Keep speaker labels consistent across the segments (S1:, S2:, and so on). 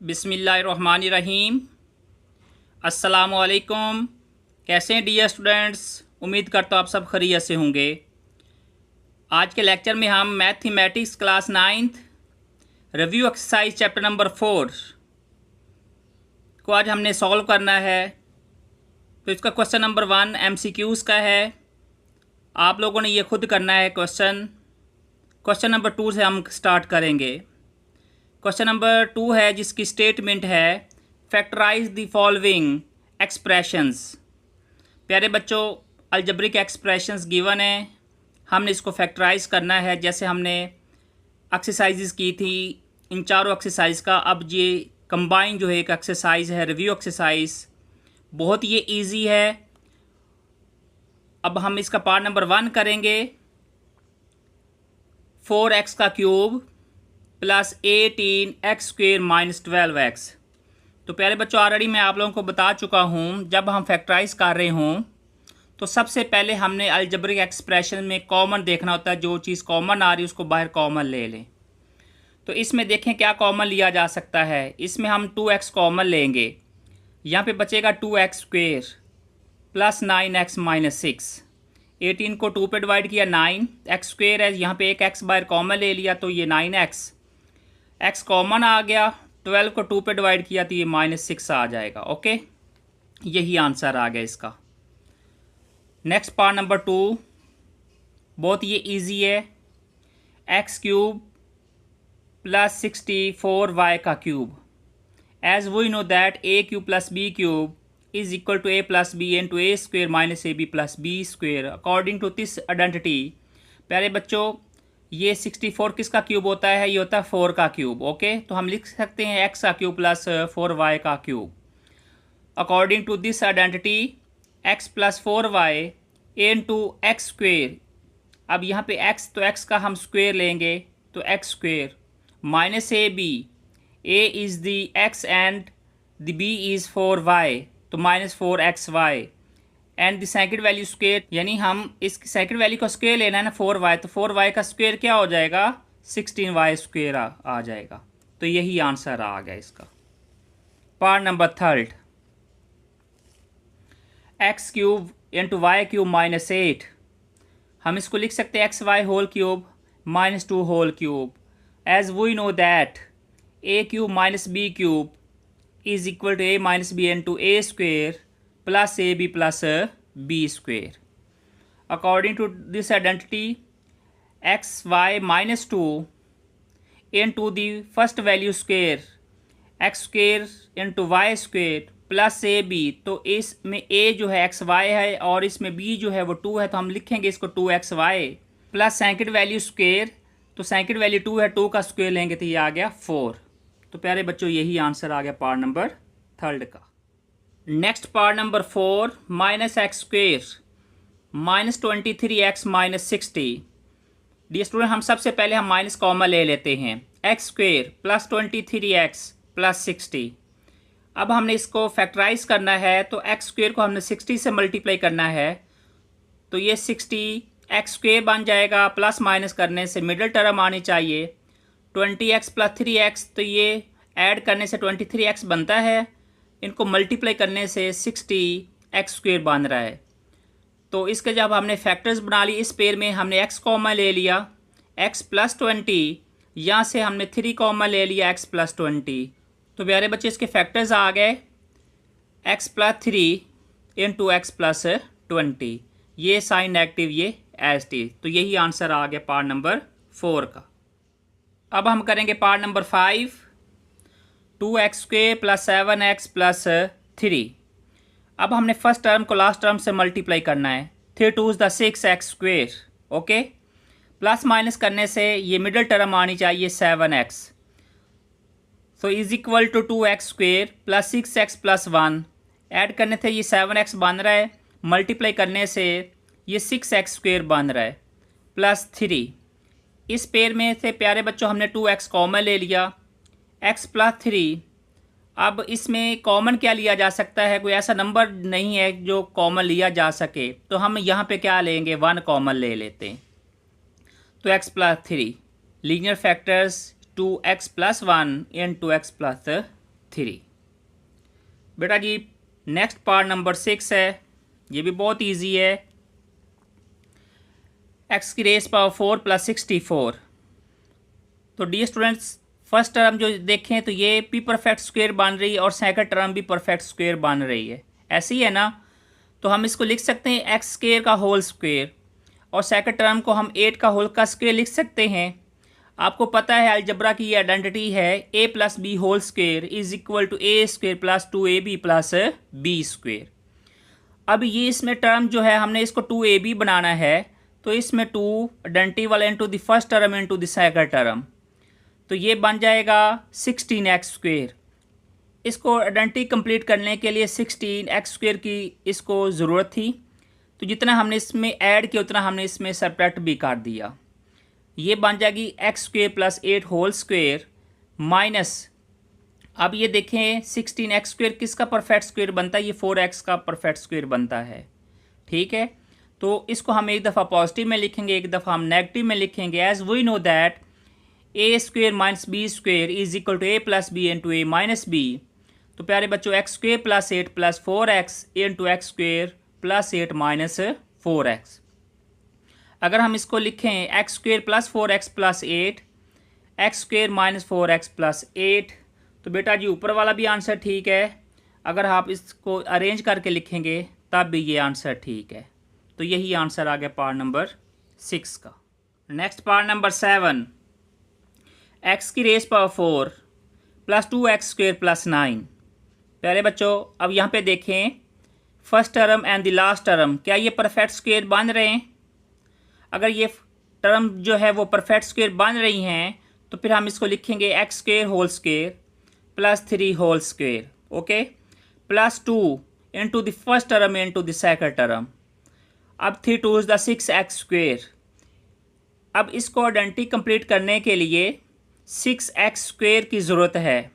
S1: बिस्मिल्लाहिर्रहमानिर्रहीम। अस्सलामुअलैकुम। कैसे हैं डियर स्टूडेंट्स? उम्मीद करता हूँ आप सब खैरियत से होंगे। आज के लेक्चर में हम mathematics class 9th review exercise chapter number 4 को आज हमने सॉल्व करना है। तो इसका क्वेश्चन नंबर 1 MCQs का है। आप लोगों ने ये खुद करना है क्वेश्चन नंबर 2 से हम स्टार्ट करेंगे। क्वेश्चन नंबर 2 है जिसकी स्टेटमेंट है फैक्टराइज द फॉलोइंग एक्सप्रेशंस। प्यारे बच्चों, अलजेब्रिक एक्सप्रेशंस गिवन है, हमने इसको फैक्टराइज करना है जैसे हमने एक्सरसाइजेस की थी इन चारों एक्सरसाइज का। अब ये कंबाइन जो है एक एक्सरसाइज है, रिव्यू एक्सरसाइज, बहुत ये इजी है। अब हम इसका पार्ट नंबर 1 करेंगे। 4x का cube plus 18x² minus 12x। तो प्यारे बच्चों, ऑलरेडी मैं आप लोगों को बता चुका हूँ, जब हम फैक्टराइज कर रहे हों तो सबसे पहले हमने अलजेब्रिक एक्सप्रेशन में कॉमन देखना होता है। जो चीज़ कॉमन आ रही है उसको बाहर कॉमन ले लें। तो इसमें देखें क्या कॉमन लिया जा सकता है। इसमें हम 2x कॉमन लेंगे, यहाँ पे बचेगा 2x² प्लस 9x माइनस 6। 18 को 2 पे डिवाइड किया 9x² है, यहाँ पे एक x बाहर कॉमन ले लिया तो ये 9x, x कॉमन आ गया। 12 को 2 पे डिवाइड किया तो ये माइनस 6 आ जाएगा। ओके, यही आंसर आ गया इसका। नेक्स्ट पार्ट नंबर 2, बहुत ये इजी है। x³ प्लस 64y का cube. As we know that a³ plus b³ is equal to a plus b into a² minus ab plus b²। According to this identity, प्यारे बच्चों, ये 64 किसका cube होता है? ये होता है 4 का क्यूब। ओके, तो हम लिख सकते हैं x का क्यूब प्लस 4y का cube. According to this identity x plus 4y into x²। अब यहाँ पे x, तो x का हम स्क्वेयर लेंगे तो x² minus a is the x and the b is 4y, तो minus 4xy and the second value square, यानी हम इस सेकंड वैल्यू का स्क्वेयर लेना है ना 4y, तो 4y का स्क्वेयर क्या हो जाएगा? 16y² आ जाएगा। तो यही आंसर आ गया इसका। Part number 3, x³ into y³ minus 8। हम इसको लिख सकते हैं xy whole cube minus 2 whole cube. As we know that a³ minus b³ is equal to a minus b into a² plus ab plus b²। According to this identity, xy minus 2 into the first value square x² into y² plus ab। तो इसमें a जो है xy है और इसमें b जो है वो 2 है, तो हम लिखेंगे इसको 2xy plus second value square. तो सेकंड वैल्यू 2 है, 2 का स्क्वेयर लेंगे तो ये आ गया 4। तो प्यारे बच्चों, यही आंसर आ गया पार्ट नंबर 3 का। Next part number 4, minus x² minus 23x minus 60। Dear student, हम सबसे पहले हम माइनस कॉमन ले लेते हैं। x² plus 23x plus 60। अब हमने इसको फैक्टराइज करना है तो x² को हमने 60 से मल्टीप्लाई करना है, तो ये 60x² बन जाएगा। प्लस माइनस करने से मिडिल टर्म आनी चाहिए 20x प्लस 3x, तो ये ऐड करने से 23x बनता है, इनको मल्टीप्लाई करने से 60x² बन रहा है। तो इसके जब हमने फैक्टर्स बना ली, इस पेयर में हमने x कॉमन ले लिया, x प्लस 20, यहाँ से हमने 3 कॉमन ले लिया, x प्लस 20। तो प्यारे बच्चे, इसके फैक्टर्स आ गए x plus 3 into x plus 20। ये साइन नेगेटिव, ये एज टी। तो यही आंसर आ गया पार्ट नंबर 4 का। अब हम करेंगे part number 5, 2x² plus 7x plus 3। अब हमने फर्स्ट टर्म को लास्ट टर्म से मल्टीप्लाई करना है। 3 2 the 6x²। Okay, plus minus करने से ये मिडिल टर्म आनी चाहिए 7x, so is equal to 2x² plus 6x plus 1। Add करने से ये 7x बन रहा है, मल्टीप्लाई करने से ये 6x² बन रहा है प्लस 3। इस पेयर में से प्यारे बच्चों हमने 2x कॉमन ले लिया, x प्लस 3। अब इसमें कॉमन क्या लिया जा सकता है? कोई ऐसा नंबर नहीं है जो कॉमन लिया जा सके, तो हम यहाँ पे क्या लेंगे? 1 कॉमन ले लेते हैं। तो x plus 3 linear factors 2x plus 1 इन 2x प्लस 3। बेटा जी नेक्स्ट पार्ट नंबर 6 है, ये भी बहुत इजी है। x की रेस पावर 4 प्लस 64। तो डी स्टूडेंट्स फर्स्ट टर्म जो देखें तो ये पी परफेक्ट स्क्वायर बन रही है और सेकंड टर्म भी परफेक्ट स्क्वायर बन रही है, ऐसे ही है ना। तो हम इसको लिख सकते हैं एक्स स्क्वायर का होल स्क्वायर और सेकंड टर्म को हम 8 का होल का स्क्वायर लिख सकते हैं। आपको पता है अलजबरा की ये आइडेंटिटी है a plus b whole square is equal to a square plus 2ab plus b square. अब ये इसमें टर्म जो है हमने इसको 2ab बनाना है, तो इसमें 2 आइडेंटिटी वाला into the first term into the second term, तो ये बन जाएगा 16x स्क्वायर। इसको आइडेंटिटी कंप्लीट करने के लिए 16x स्क्वायर की इसको ज़रूरत थी, तो जितना हमने इसमें ऐड किया उतना हमने इसमें सब्ट्रैक्ट भी कर दिया। ये बन जाएगी x square plus 8 whole square minus, अब ये देखें 16x स्क्वायर किसका परफेक्ट स्क्वायर बनता है, ये 4x का परफेक्ट स्क्वायर बनता है। ठीक है, तो इसको हम एक दफ़ा पॉजिटिव में लिखेंगे, एक दफ़ा हम नेगेटिव में लिखेंगे। As we know that a square minus b square is equal to a plus b into a minus b. तो प्यारे बच्चों x square plus 8 plus 4x into x square plus 8 minus 4x। अगर हम इसको लिखें x square plus 4x plus 8 x square minus 4x plus 8, तो बेटा जी ऊपर वाला भी आंसर ठीक है। अगर आप इसको अरेंज करके लिखेंगे तब भी ये आंसर ठीक है। तो यही आंसर आ गया पार्ट नंबर 6 का। नेक्स्ट पार्ट नंबर 7, एक्स की raise power 4 plus 2x square plus 9। प्यारे बच्चों अब यहाँ पे देखें first term and the last term, क्या ये परफेक्ट स्क्वायर बन रहे हैं? अगर ये टर्म जो है वो परफेक्ट स्क्वायर बन रही हैं तो फिर हम इसको लिखेंगे x square whole square plus 3 whole square, okay, plus 2 into the first term into the second term. अब 3 2 इज द 6x स्क्वायर। अब इसको आइडेंटिटी कंप्लीट करने के लिए 6x स्क्वायर की ज़रूरत है,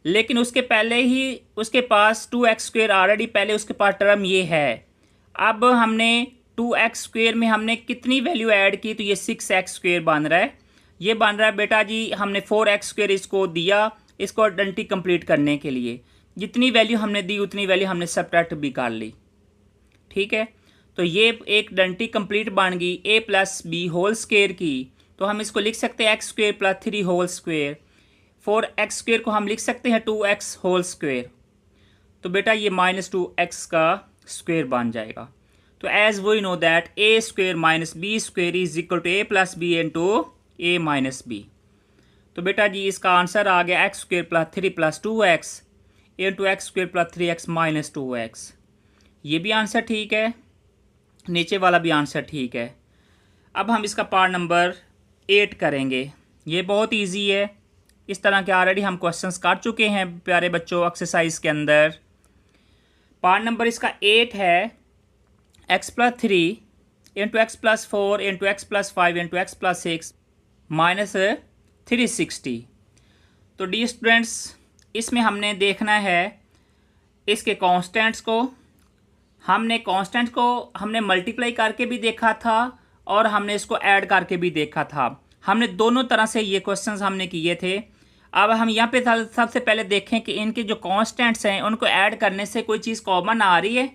S1: लेकिन उसके पहले ही उसके पास 2x स्क्वायर ऑलरेडी पहले उसके पास टर्म ये है। अब हमने 2x स्क्वायर में हमने कितनी वैल्यू ऐड की, तो ये 6x स्क्वायर बन रहा है। ये बन रहा है बेटा जी हमने 4x स्क्वायर इसको दिया इसको आइडेंटिटी कंप्लीट करने के लिए, जितनी वैल्यू हमने दी उतनी वैल्यू हमने सब्ट्रैक्ट भी कर ली। ठीक है, तो ये एक आइडेंटिटी कंप्लीट बन गई a plus b whole square की। तो हम इसको लिख सकते हैं x square plus 3 whole square. 4x square को हम लिख सकते हैं 2x होल स्क्वायर। तो बेटा ये माइनस 2x का स्क्वायर बन जाएगा। तो as we know that a square minus b square is equal to a plus b into a minus b. तो बेटा जी इसका आंसर आ गया x square plus 3 plus 2x into x square plus 3x minus 2x। ये भी answer ठीक है, नीचे वाला भी आंसर ठीक है। अब हम इसका पार्ट नंबर 8 करेंगे। ये बहुत इजी है, इस तरह के ऑलरेडी हम क्वेश्चंस कर चुके हैं प्यारे बच्चों एक्सरसाइज के अंदर। पार्ट नंबर इसका 8 है x plus 3 into x plus 4 into x plus 5 into x plus 6 minus 360। तो डी स्टूडेंट्स इसमें हमने देखना है इसके कॉन्स्टेंट्स को। हमने मल्टीप्लाई करके भी देखा था और हमने इसको ऐड करके भी देखा था। हमने दोनों तरह से ये क्वेश्चंस हमने किए थे। अब हम यहाँ पे सबसे पहले देखें कि इनके जो कांस्टेंट्स हैं उनको ऐड करने से कोई चीज़ कॉमन आ रही है।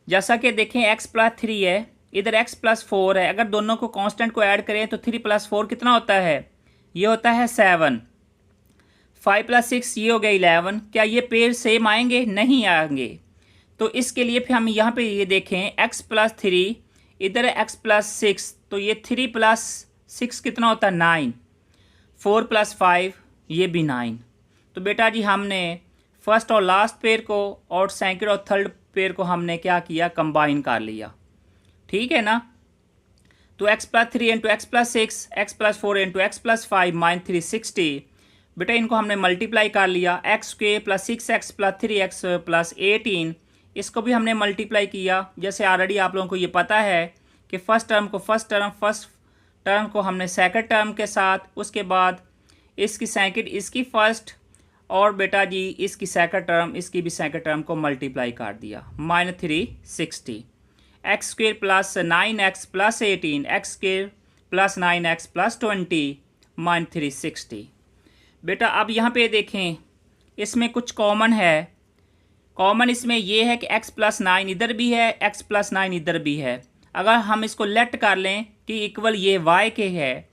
S1: जैसा कि देखें x प्लस 3 है, इधर x प्लस 4 है। अगर दोनों को कांस्टेंट को ऐड करें तो 3 प्लस 4 कितना होता है, ये होता है 7। 5 प्लस 6 ये हो गया 11। क्या ये पेयर सेम आएंगे? नहीं आएंगे। तो इसके लिए फिर हम यहाँ पे ये देखें x प्लस 3 इधर है x प्लस 6, तो ये 3 प्लस 6 कितना होता है 9। 4 प्लस 5 ये भी 9। तो बेटा जी हमने फर्स्ट और लास्ट पेयर को और सेकंड और थर्ड पेयर को हमने क्या किया, कंबाइन कर लिया। ठीक है ना। तो x plus 3 into x plus 6 x plus 4 into x plus 5 minus 360। बेटा इनको हमने मल्टीप्लाई कर लिया। X square plus 6x plus 3x plus 18, इसको भी हमने मल्टीप्लाई किया। जैसे ऑलरेडी आप लोगों को ये पता है कि फर्स्ट टर्म को हमने सेकंड टर्म के साथ, उसके बाद इसकी सेकंड इसकी फर्स्ट, और बेटा जी इसकी सेकंड टर्म इसकी भी सेकंड टर्म को मल्टीप्लाई कर दिया। Minus 360 x square plus 9x plus 18 x square plus 9x plus 20 minus 360। बेटा अब यहाँ पे देखें इसमें कुछ कॉमन है। कॉमन इसमें ये है कि x+9 इधर भी है, x+9 इधर भी है। अगर हम इसको लेट कर लें कि इक्वल ये y के है,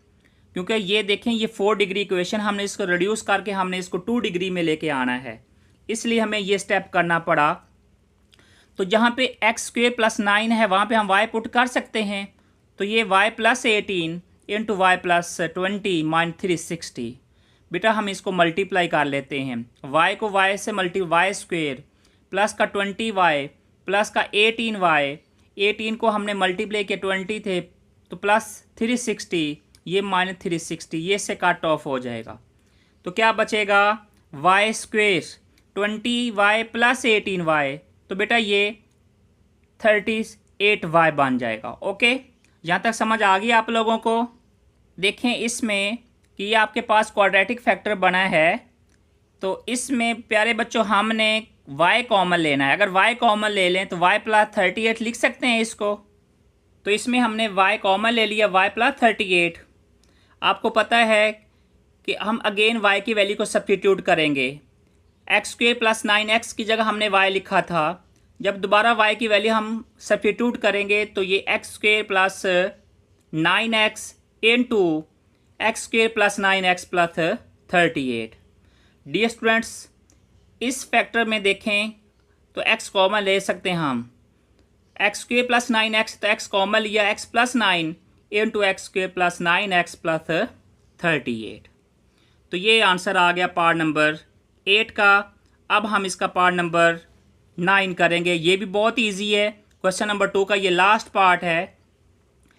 S1: क्योंकि ये देखें ये 4 डिग्री इक्वेशन, हमने इसको रिड्यूस करके हमने इसको 2 डिग्री में लेके आना है, इसलिए हमें ये स्टेप करना पड़ा। तो जहाँ पे x² + 9 है वहाँ पे हम y पुट कर सकते हैं। तो ये y+18 इंटू y+20 माइनस 360। बेटा हम इसको मल्टीप्लाई कर लेते हैं। y को y से y² प्लस का 20y प्लस का 18y, 18 को हमने मल्टीप्लाई किया 20 थे तो प्लस 360, ये माइनस 360, ये से कट ऑफ हो जाएगा। तो क्या बचेगा y² 20y प्लस 18y, तो बेटा ये 38y बन जाएगा। ओके, यहाँ तक समझ आ गई आप लोगों को। देखें इसमें कि ये आपके पास क्वाड्रेटिक फैक्टर बना है, तो इसमें प्यारे बच्चों हमने y कॉमन लेना है। अगर y कॉमन ले लें तो y+38 लिख सकते हैं इसको। तो इसमें हमने y कॉमन ले लिया, y+38। आपको पता है कि हम अगेन y की वैल्यू को सब्स्टिट्यूट करेंगे। x² + 9x की जगह हमने y लिखा था, जब दोबारा y की वैल्यू हम सब्स्टिट्यूट करेंगे तो ये x² + 9x into x² + 9x + 38। Dear students, इस फैक्टर में देखें तो x कॉमन ले सकते हैं हम। x² + 9x तो x कॉमन लिया, x+9 इंटू x² + 9x + 38। तो ये आंसर आ गया पार्ट नंबर 8 का। अब हम इसका पार्ट नंबर 9 करेंगे। ये भी बहुत ईजी है। क्वेश्चन नंबर 2 का ये लास्ट पार्ट है।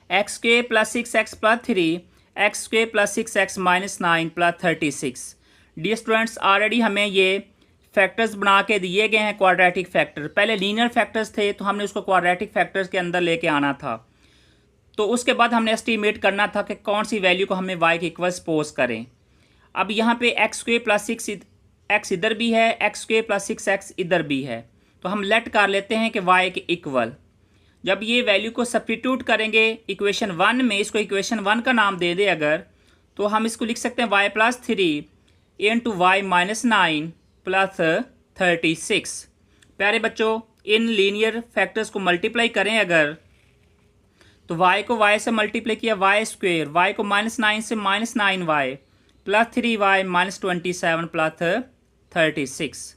S1: x² + 6x + 3 x² + 6x - 9 + 36। Dear students, already हमें ये फैक्टर्स बना के दिए गए हैं क्वाड्रेटिक फैक्टर। पहले लीनियर फैक्टर्स थे तो हमने उसको क्वाड्रेटिक फैक्टर्स के अंदर लेके आना था। तो उसके बाद हमने एस्टीमेट करना था कि कौन सी वैल्यू को हमें y के इक्वल सपोज करें। अब यहाँ पे x² + 6x इधर भी है, x² + 6x इधर भी है, तो हम लेट कर लेते हैं कि y के इक्वल। जब ये वैल्यू को सब्स्टिट्यूट करेंगे इक्वेशन 1 में, इसको इक्वेशन 1 का नाम दे दे अगर, तो हम इसको लिख सकते हैं y+3 इंटू y - 9 + 36। प्यारे बच्चों, इन लीनियर फैक्टर्स को मल्टीप्लाई करें अगर, तो y को y से मल्टीप्लाई किया y², y को -9 से -9y + 3y - 27 + 36।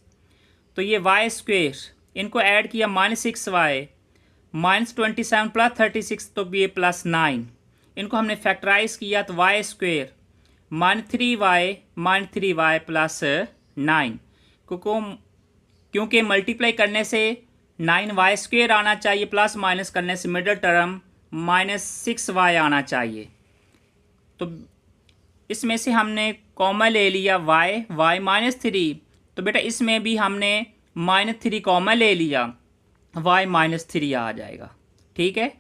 S1: तो ये y², इनको ऐड किया -6y -27 + 36, तो ये +9। इनको हमने फैक्टराइज किया तो y² -3y + 9, क्योंकि मल्टीप्लाई करने से 9y² आना चाहिए, प्लस माइनस करने से मिडल टर्म -6y आना चाहिए। तो इसमें से हमने कॉमन ले लिया y -3, तो बेटा इसमें भी हमने -3 कॉमन ले लिया, y -3 आ जाएगा। ठीक है,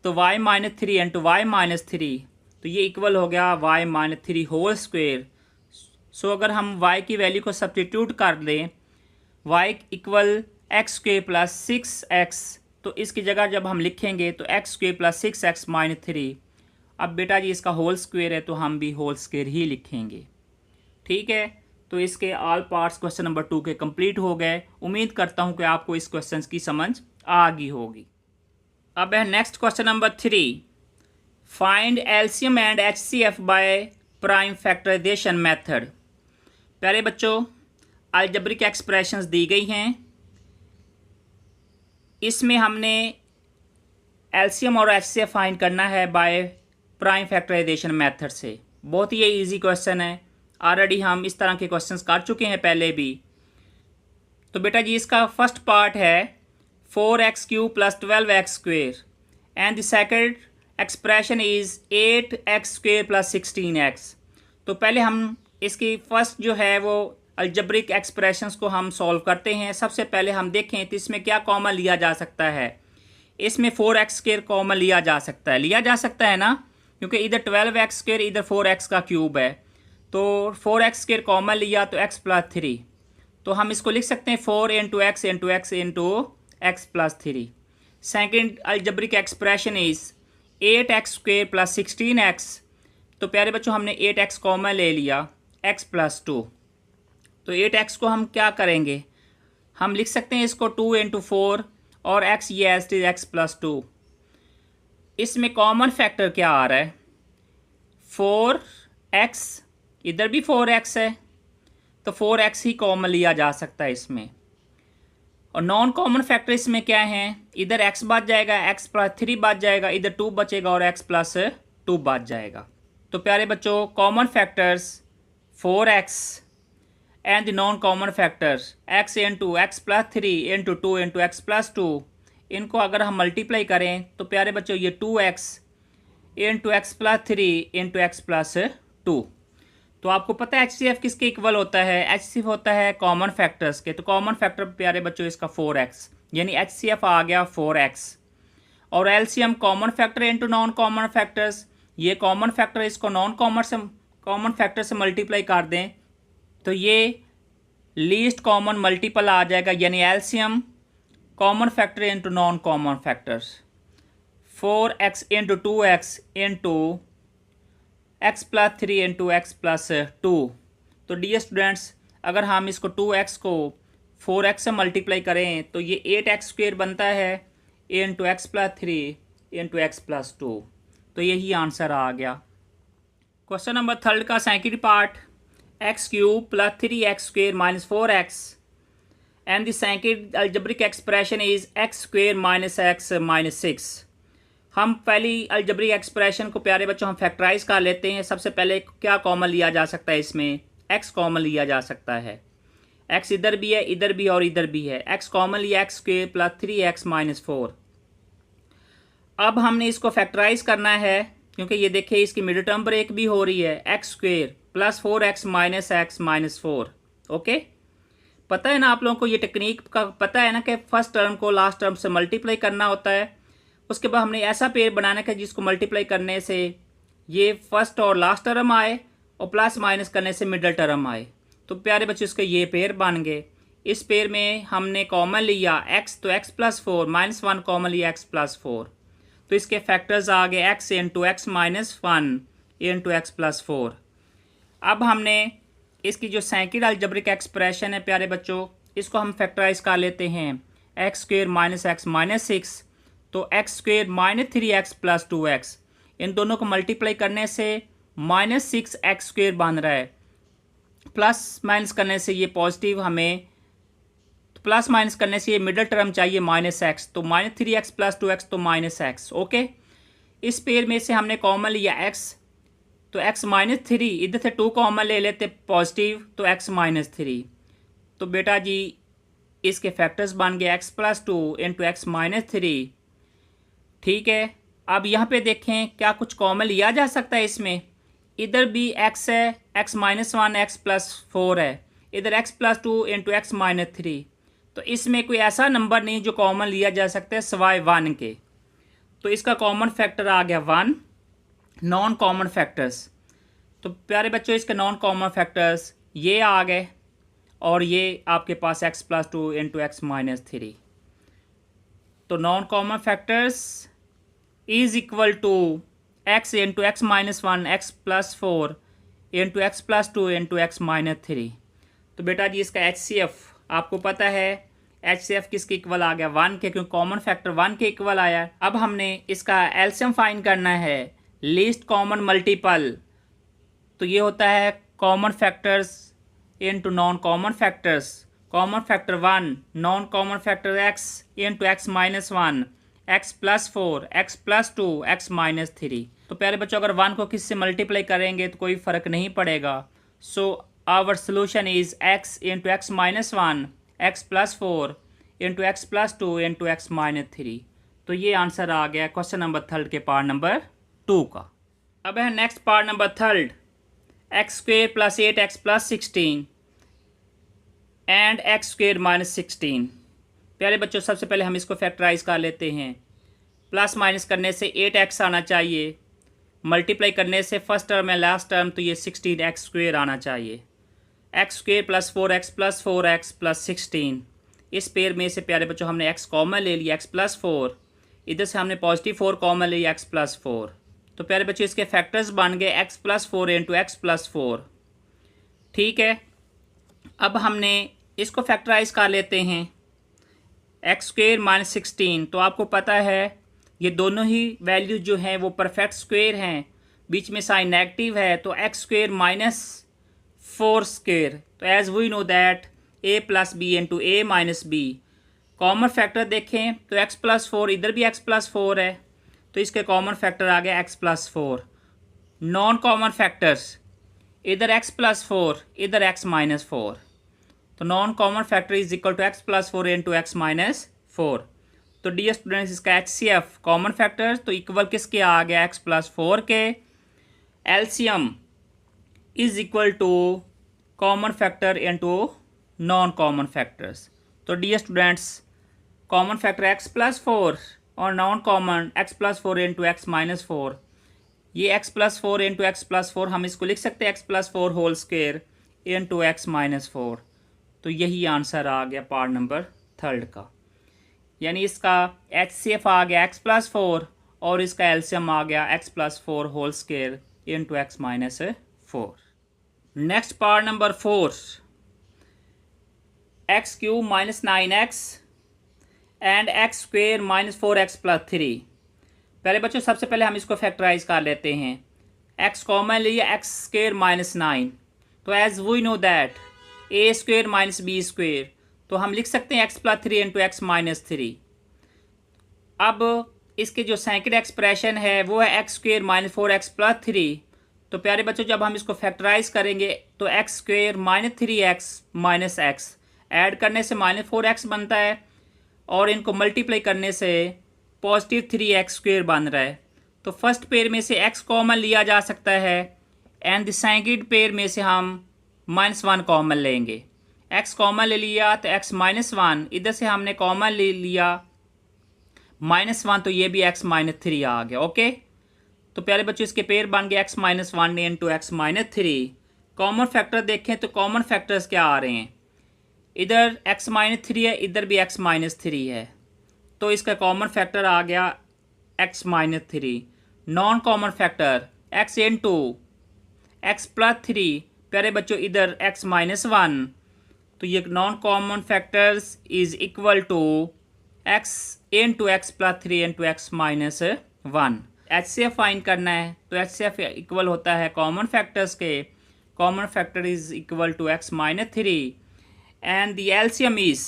S1: तो y -3 इंटू y -3, तो ये इक्वल हो गया y -3 होल स्क्वेयर। सो अगर हम y की वैल्यू को सब्स्टिट्यूट कर दें, y इक्वल x² + 6x, तो इसकी जगह जब हम लिखेंगे तो x² + 6x - 3। अब बेटा जी इसका होल स्क्वेयर है तो हम भी होल स्क्वेयर ही लिखेंगे। ठीक है, तो इसके ऑल पार्ट्स क्वेश्चन नंबर 2 के कंप्लीट हो गए। उम्मीद करता हूँ कि आपको इस क्वेश्चन की समझ आ गई होगी। अब है next question number 3, find LCM and HCF by prime factorization method. प्यारे बच्चों, अलजेब्रिक एक्सप्रेशंस दी गई हैं, इसमें हमने एलसीएम और एचसीएफ फाइंड करना है बाय प्राइम फैक्टराइजेशन मेथड से। बहुत ही इजी क्वेश्चन है, ऑलरेडी हम इस तरह के क्वेश्चंस कर चुके हैं पहले भी। तो बेटा जी इसका फर्स्ट पार्ट है 4x³ + 12x² and the second expression is 8x² + 16x। तो पहले हम इसकी फर्स्ट जो है वो अलजेब्रिक एक्सप्रेशंस को हम सॉल्व करते हैं। सबसे पहले हम देखें तो इसमें क्या कॉमन लिया जा सकता है। इसमें 4x² कॉमन लिया जा सकता है ना, क्योंकि इधर 12x² इधर 4x का क्यूब है, तो 4x² कॉमन लिया तो x + 3, तो हम इसको लिख सकते हैं 4 × x × x × x + 3। Second algebraic expression is 8x² + 16x। तो प्यारे बच्चों हमने 8x कॉमन ले लिया, x + 2, तो 8x को हम क्या करेंगे, हम लिख सकते हैं इसको 2 इंटू 4 और x ये एज इज x प्लस 2। इसमें कॉमन फैक्टर क्या आ रहा है, 4x, इधर भी 4x है तो 4x ही कॉमन लिया जा सकता है इसमें। और नॉन कॉमन फैक्टर इसमें क्या है, इधर x बच जाएगा, x प्लस 3 बच जाएगा, इधर 2 बचेगा और x प्लस 2 बच जाएगा। तो प्यारे बच्चों, common factors 4x and the non common factors x into x plus 3 into 2 into x plus 2, इनको अगर हम मल्टीप्लाई करें तो प्यारे बच्चों ये 2x into x plus 3 into x plus 2। तो आपको पता है HCF किसके इक्वल होता है, HCF होता है कॉमन फैक्टर्स के। तो कॉमन फैक्टर प्यारे बच्चों इसका 4x, यानी HCF आ गया 4x। और LCM common factor into non common factors, ये कॉमन फैक्टर इसको नॉन कॉमन फैक्टर से मल्टीप्लाई कर दें तो ये लीस्ट कॉमन मल्टीपल आ जाएगा, यानी LCM common factor into non common factors 4x into 2x into x plus 3 into x plus 2। तो डियर स्टूडेंट्स, अगर हम इसको 2x को 4x से मल्टीप्लाई करें तो ये 8x स्क्वेयर बनता है into x plus 3 into x plus 2। तो यही आंसर आ गया। क्वेश्चन नंबर 3 का second part, x cube plus 3x square minus 4x and the second algebraic expression is x square minus x minus 6। हम पहली algebraic expression को प्यारे बच्चों हम फैक्टराइज कर लेते हैं। सबसे पहले क्या कॉमन लिया जा सकता है, इसमें x कॉमन लिया जा सकता है। x इधर भी है, इधर भी और इधर भी है। x कॉमन लिया, x square plus 3x minus 4। अब हमने इसको फैक्टराइज करना है क्योंकि ये देखिए इसकी मिडिल टर्म ब्रेक भी हो रही है, x square plus 4x minus x minus 4। Okay, पता है ना आप लोगों को, ये टेक्निक का पता है ना कि फर्स्ट टर्म को लास्ट टर्म से मल्टीप्लाई करना होता है। उसके बाद हमने ऐसा पेयर बनाना है जिसको मल्टीप्लाई करने से ये फर्स्ट और लास्ट टर्म आए और प्लस माइनस करने से मिडल टर्म आए। तो प्यारे बच्चों, इसके ये पेयर बन गए। इस पेयर में हमने कॉमन लिया x, तो x प्लस 4 माइनस 1 कॉमन लिया x प्लस 4। तो इसके फैक्टर्स आ गए x into x minus 1 into x plus 4। अब हमने इसकी जो सेकंड अलजेब्रिक एक्सप्रेशन है प्यारे बच्चों, इसको हम फैक्टराइज कर लेते हैं। X square minus x minus 6, तो x square minus 3x plus 2x, इन दोनों को मल्टीप्लाई करने से माइनस 6x स्क्वेयर बन रहा है। प्लस माइनस करने से ये पॉजिटिव, हमें प्लस माइनस करने से ये मिडल टर्म चाहिए माइनस x, तो माइनस 3x प्लस 2x तो माइनस x। ओके, इस पेयर में से हमने कॉमन लिया x, तो x माइनस 3, इधर से 2 कॉमन ले लेते पॉजिटिव, तो x माइनस 3। तो बेटा जी इसके फैक्टर्स बन गए x plus 2 into x minus 3। ठीक है, अब यहाँ पे देखें क्या कुछ कॉमन लिया जा सकता है इसमें। इधर भी x है, x माइनस 1 एक्स प्लस 4 है, इधर x plus 2 into x minus 3। तो इसमें कोई ऐसा नंबर नहीं जो कॉमन लिया जा सकता है सिवाय 1 के। तो इसका कॉमन फैक्टर आ गया 1। नॉन कॉमन फैक्टर्स, तो प्यारे बच्चों इसके नॉन कॉमन फैक्टर्स ये आ गए और ये आपके पास x plus 2 into x minus 3। तो non common factors is equal to x into x minus 1 x plus 4 into x plus 2 into x minus 3। तो बेटा जी इसका HCF आपको पता है, HCF किसके इक्वल आ गया 1 के, क्योंकि कॉमन फैक्टर 1 के इक्वल आया। अब हमने इसका LCM फाइंड करना है, लीस्ट कॉमन मल्टीपल। तो ये होता है common factors into non common factors. Common factor 1, non common factor x into x minus 1 x plus 4 x plus 2 x minus 3। तो प्यारे बच्चों अगर 1 को किससे मल्टीप्लाई करेंगे तो कोई फ़र्क नहीं पड़ेगा। So our solution is x into x minus 1 x plus 4 into x plus 2 into x minus 3। तो ये आंसर आ गया क्वेश्चन नंबर 3 के पार्ट नंबर 2 का। अब है next part number 3, x square plus 8x plus 16 and x square minus 16। प्यारे बच्चों सबसे पहले हम इसको फैक्टराइज कर लेते हैं। प्लस माइनस करने से 8x आना चाहिए, मल्टीप्लाई करने से फर्स्ट टर्म है लास्ट टर्म, तो ये 16x स्क्वेयर आना चाहिए। X square plus 4x plus 4x plus 16। इस पेयर में से प्यारे बच्चों हमने x कॉमन ले लिया, x प्लस 4, इधर से हमने पॉजिटिव 4 कॉमन लिया, x प्लस 4। तो प्यारे बच्चों इसके फैक्टर्स बन गए x plus 4 into x plus 4। ठीक है, अब हमने इसको फैक्टराइज कर लेते हैं। एक्स स्क्वेयर माइनस 16, तो आपको पता है ये दोनों ही वैल्यूज जो हैं वो परफेक्ट स्क्वेयर हैं, बीच में साइन नेगेटिव है, तो एक्स स्क्वेयर माइनस 4 स्क्वेयर। तो as we know that a plus b into a minus b. Common factor देखें तो एक्स प्लस 4, इधर भी एक्स प्लस 4 है, तो इसके कॉमन फैक्टर आ गया x plus 4। Non common factors, इधर एक्स प्लस 4, इधर एक्स माइनस 4, तो non common factor is equal to x plus 4 into x minus 4। तो डियर स्टूडेंट्स, इसका एचसीएफ कॉमन फैक्टर तो इक्वल किसके आ गया, एक्स प्लस 4 के। LCM is equal to common factor into non common factors. तो dear students, common factor x plus 4 और non common x plus 4 into x minus 4। ये x plus 4 into x plus 4 हम इसको लिख सकते हैं x plus 4 whole square into x minus 4। तो यही आंसर आ गया पार्ट नंबर 3 का, यानी इसका एचसीएफ आ गया एक्स प्लस 4 और इसका एलसीएम आ गया x plus 4 whole square into x minus 4। Next part number 4, x cube minus 9x and x square minus 4x plus 3। पहले बच्चों सबसे पहले हम इसको फैक्टराइज कर लेते हैं। एक्स कॉमन लिया, एक्स स्क्वेयर माइनस 9, तो as we know that a square minus b square, तो हम लिख सकते हैं x plus 3 into x minus 3। अब इसके जो सेकंड एक्सप्रेशन है वो है x square minus 4x plus 3। तो प्यारे बच्चों, जब हम इसको फैक्टराइज करेंगे तो x square minus 3x minus x add करने से माइनस 4x बनता है, और इनको मल्टीप्लाई करने से पॉजिटिव 3x स्क्वेयर बन रहा है। तो फर्स्ट पेयर में से x कॉमन लिया जा सकता है एंड द सेकंड पेयर में से हम -1 कॉमन लेंगे। x कॉमन ले लिया तो x माइनस 1, इधर से हमने कॉमन ले लिया -1, तो ये भी x माइनस 3 आ गया। ओके, तो प्यारे बच्चों इसके पेयर बन गए x minus 1 into x minus 3। Common factor देखें तो कॉमन फैक्टर्स क्या आ रहे हैं, इधर x माइनस 3 है, इधर भी x माइनस 3 है, तो इसका कॉमन फैक्टर आ गया x minus 3। Non common factor x into x plus 3, प्यारे बच्चों इधर x माइनस 1, तो ये non common factors is equal to x into x plus 3 into x minus 1। HCF find करना है, तो एचसीएफ इक्वल होता है कॉमन फैक्टर्स के, common factor is equal to x minus 3 and the LCM is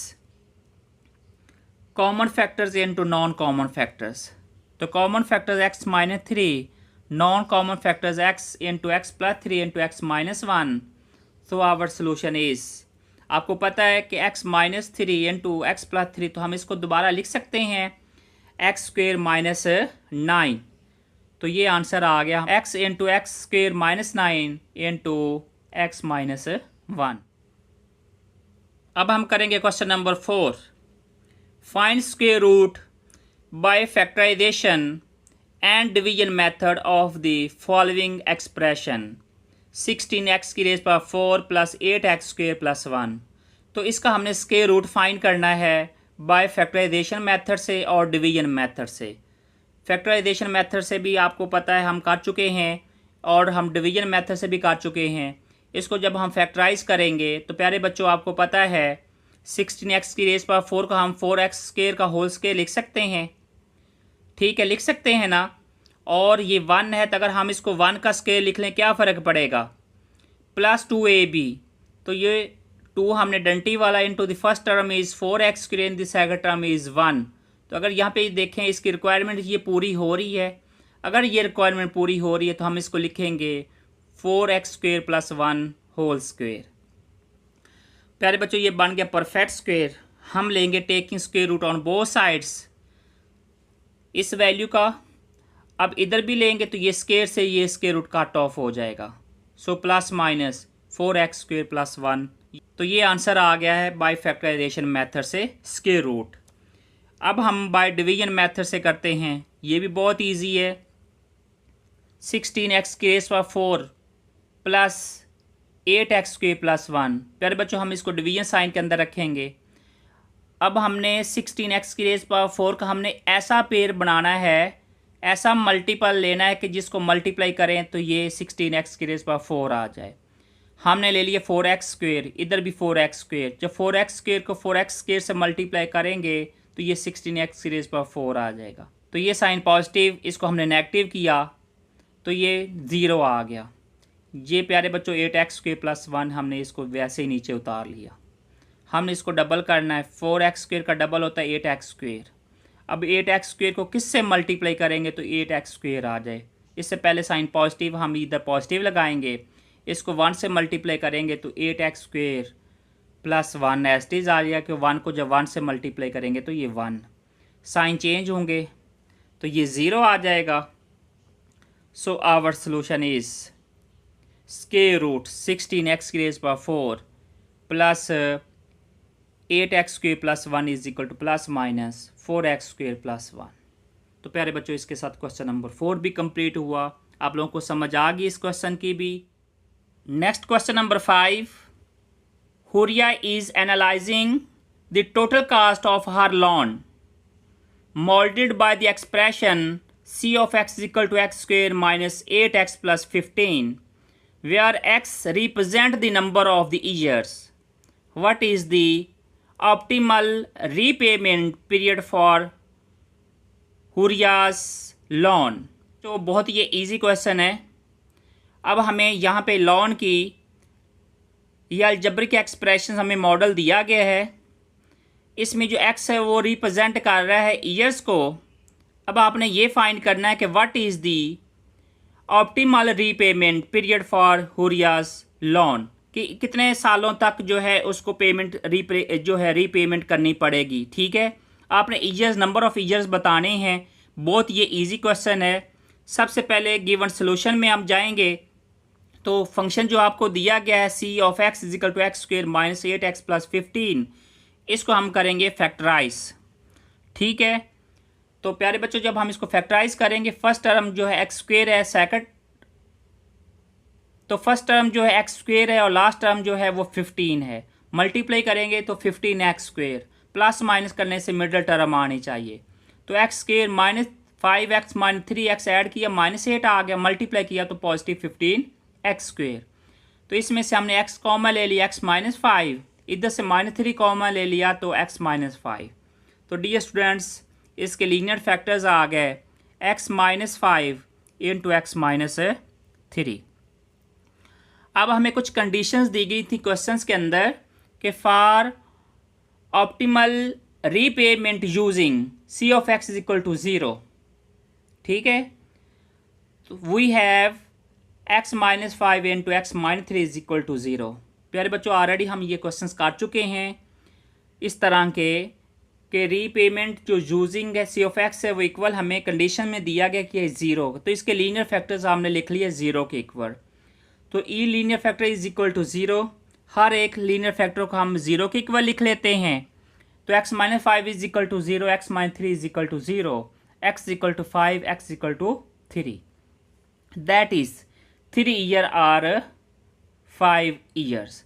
S1: common factors into non common factors. तो common factors x minus 3, non common factors x into x plus 3 into x minus 1। So our solution is, आपको पता है कि x minus 3 into x plus 3, तो हम इसको दोबारा लिख सकते हैं एक्स स्क्वेयर माइनस 9। तो ये आंसर आ गया x into x square minus 9 into x minus 1। अब हम करेंगे question number 4, find square root by factorization and division method of the following expression 16x की raise power 4 plus 8x square plus 1। तो इसका हमने स्क्वेयर रूट फाइंड करना है by factorization method से और डिवीजन मेथड से। फैक्टराइजेशन मेथड से भी आपको पता है हम कर चुके हैं, और हम डिवीजन मेथड से भी कर चुके हैं। इसको जब हम फैक्टराइज करेंगे तो प्यारे बच्चों आपको पता है 16x की रेज पावर 4 का हम 4x स्क्वेयर का होल स्क्वेयर लिख सकते हैं, ठीक है, लिख सकते हैं ना। और ये 1 है, तो अगर हम इसको 1 का स्क्वेयर लिख लें क्या फ़र्क पड़ेगा, प्लस 2ab, तो ये 2 हमने डंटी वाला into the first term is 4x square in the second term is 1। तो अगर यहाँ पे देखें इसकी रिक्वायरमेंट ये पूरी हो रही है, अगर ये रिक्वायरमेंट पूरी हो रही है तो हम इसको लिखेंगे 4x square plus 1 whole square. प्यारे बच्चों ये बन गया परफेक्ट स्क्वेयर। हम लेंगे taking square root on both sides इस वैल्यू का। अब इधर भी लेंगे तो ये स्क्वेयर से ये स्क्वेयर रूट कट ऑफ हो जाएगा, so plus minus 4x square plus 1। तो ये आंसर आ गया है बाय फैक्टराइजेशन मेथड से स्क्वेयर रूट। अब हम बाय डिवीजन मेथड से करते हैं, ये भी बहुत इजी है। 16x की rays power 4 plus 8x square plus 1। प्यारे बच्चों हम इसको डिवीजन साइन के अंदर रखेंगे। अब हमने 16x की रेज़ पावर 4 का हमने ऐसा पेयर बनाना है, ऐसा मल्टीपल लेना है कि जिसको मल्टीप्लाई करें तो ये 16x की रेज़ पावर 4 आ जाए। हमने ले लिया 4x², इधर भी 4x²। जब 4x² को 4x² से मल्टीप्लाई करेंगे तो ये 16x⁴ आ जाएगा। तो ये साइन पॉजिटिव, इसको हमने नेगेटिव किया तो ये 0 आ गया। ये प्यारे बच्चों 8x² + 1 हमने इसको वैसे ही नीचे उतार लिया। हमने इसको डबल करना है, 4x² का डबल होता है 8x²। अब 8x² को किससे मल्टीप्लाई करेंगे तो 8x² आ जाए। इससे पहले साइन पॉजिटिव, हम इधर पॉजिटिव लगाएंगे, इसको 1 से मल्टीप्लाई करेंगे तो 8x² + 1 एस्टीज आ जाएगा कि 1 को जब 1 से मल्टीप्लाई करेंगे तो ये 1, साइन चेंज होंगे तो ये 0 आ जाएगा। So our solution is √16x⁴ plus 8x² + 1 ± 4x² + 1। तो प्यारे बच्चों इसके साथ क्वेश्चन नंबर 4 भी कंप्लीट हुआ। आप लोगों को समझ आ गई इस क्वेश्चन की भी। Next question number 5, Huriya is analysing the total cast of her lawn molded by the expression c of x = x² - 8x + 15, where x represent the number of the years. What is the optimal repayment period for हुरियास loan? तो बहुत ये easy question है। अब हमें यहाँ पे loan की या अलजेब्रिक एक्सप्रेशन हमें मॉडल दिया गया है, इसमें जो x है वो रिप्रेजेंट कर रहा है ईयर्स को। अब आपने ये फाइंड करना है कि what is the optimal repayment period for हुरियास लोन, कि कितने सालों तक जो है उसको पेमेंट रीपेमेंट करनी पड़ेगी। ठीक है, आपने ईयर्स, नंबर ऑफ़ ईयर्स बताने हैं। बहुत ये इजी क्वेश्चन है। सबसे पहले गिवन सोल्यूशन में हम जाएंगे तो फंक्शन जो आपको दिया गया है c of x = x² - 8x + 15, इसको हम करेंगे फैक्टराइज। ठीक है, तो प्यारे बच्चों जब हम इसको फैक्टराइज करेंगे, फर्स्ट टर्म जो है x² है, सेकंड तो फर्स्ट टर्म जो है x² है और लास्ट टर्म जो है वो 15 है। मल्टीप्लाई करेंगे तो 15x², प्लस माइनस करने से मिडल टर्म आनी चाहिए। तो x² - 5x - 3x ऐड किया -8 आ गया, मल्टीप्लाई किया तो पॉजिटिव 15x²। तो इसमें से हमने x कॉमन ले लिया, x - 5, इधर से -3 कॉमन ले लिया तो x - 5। तो डियर स्टूडेंट्स इसके लीनियर फैक्टर्स आ गए x - 5 × x - 3। अब हमें कुछ कंडीशंस दी गई थी क्वेश्चंस के अंदर कि for optimal repayment using c of x = 0। ठीक है, तो वी हैव x - 5 × x - 3 = 0। प्यारे बच्चों ऑलरेडी हम ये क्वेश्चंस कर चुके हैं इस तरह के रीपेमेंट जो यूजिंग है c of x है वो इक्वल हमें कंडीशन में दिया गया कि 0, तो इसके लीनियर फैक्टर्स हमने लिख लिए 0 के इक्वल। तो ई लीनियर फैक्टर = 0, हर एक लीनियर फैक्टर को हम 0 के इक्वल लिख लेते हैं। तो x - 5 = 0, x - 3 = 0, x = 5, x = 3, that is 3 year or 5 years.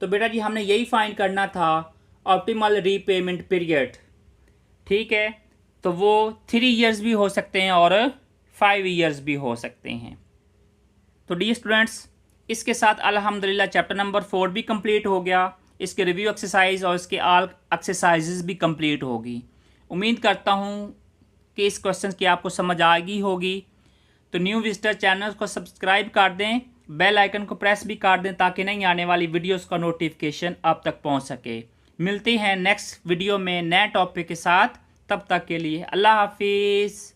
S1: तो बेटा जी हमने यही फाइंड करना था ऑप्टिमल रीपेमेंट पीरियड। ठीक है, तो वो 3 ईयर्स भी हो सकते हैं और 5 ईयर्स भी हो सकते हैं। तो डियर स्टूडेंट्स इसके साथ अल्हम्दुलिल्लाह चैप्टर नंबर 4 भी कंप्लीट हो गया। इसके रिव्यू एक्सरसाइज और इसके ऑल एक्सरसाइजेस भी कंप्लीट होगी। उम्मीद करता हूँ कि इस क्वेश्चन की आपको समझ आ गई होगी। तो न्यू विजिटर चैनल को सब्सक्राइब कर दें, बेल आइकन को प्रेस भी कर दें ताकि नई आने वाली वीडियोस का नोटिफिकेशन आप तक पहुंच सके। मिलते हैं नेक्स्ट वीडियो में नए टॉपिक के साथ, तब तक के लिए अल्लाह हाफिज़।